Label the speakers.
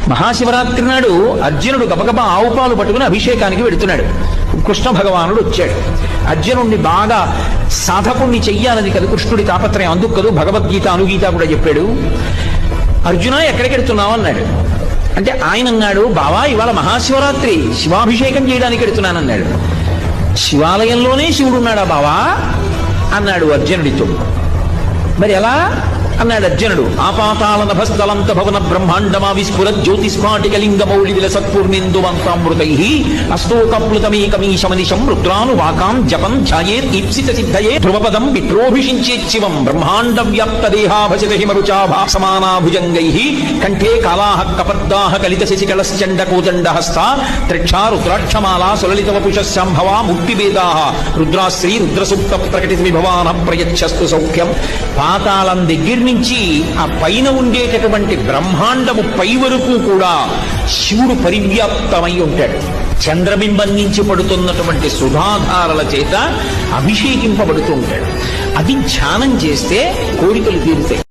Speaker 1: మహాశివరాత్రి నాడు అర్జునుడు గబగబా ఆవు పాలు పట్టుకుని అభిషేకానికి వెడుతున్నాడు. కృష్ణ భగవానుడు వచ్చాడు. అర్జునుడిని బాగా సాధకుణ్ణి చెయ్యాలని కదా కృష్ణుడి తాపత్రయం. అందుకు కదా భగవద్గీత అనుగీత కూడా చెప్పాడు. అర్జున ఎక్కడికి వెడుతున్నావు అన్నాడు. అంటే ఆయన అన్నాడు, బావా ఇవాళ మహాశివరాత్రి, శివాభిషేకం చేయడానికి వెడుతున్నానన్నాడు. శివాలయంలోనే శివుడు ఉన్నాడా బావా అన్నాడు అర్జునుడితో. మరి ఎలా అన్నాడు అర్జునుడు. ఆపాతాళ నభస్థలంత భవన బ్రహ్మాండమా విస్ఫుర జ్యోతిస్ఫాటికలింగ మౌళి విల సత్పూర్ణిందువంతామృతై అస్తోకప్లుతమేకమీశమనిశం రుద్రాను వాకాం జపం ధ్యాయేత్ ఈప్సిత సిద్ధయే ధ్రువపదం విట్రోభిషించేచ్చివం బ్రహ్మాండ వ్యాప్త దేహాభజత హిమరుచాభా సమానాభుజంగై కంఠే కాలాహ కపర్దాహ కలిత శశికళశ్చండ కోదండ హస్త త్రిక్షా రుద్రాక్షమాలా సులలిత వపుషశాంభవా ముక్తివేదాః రుద్రాశ్రీ రుద్రసూక్త ప్రకటిత విభవాన ప్రయచ్చస్తు సౌఖ్యం. పాతాళం దగ్గర నుంచి ఆ పైన ఉండేటటువంటి బ్రహ్మాండము పై వరకు కూడా శివుడు పరివ్యాప్తమై ఉంటాడు. చంద్రబింబం నుంచి పడుతున్నటువంటి సుధాధారల చేత అభిషేకింపబడుతూ ఉంటాడు. అది ధ్యానం చేస్తే కోరికలు తీరుతాయి.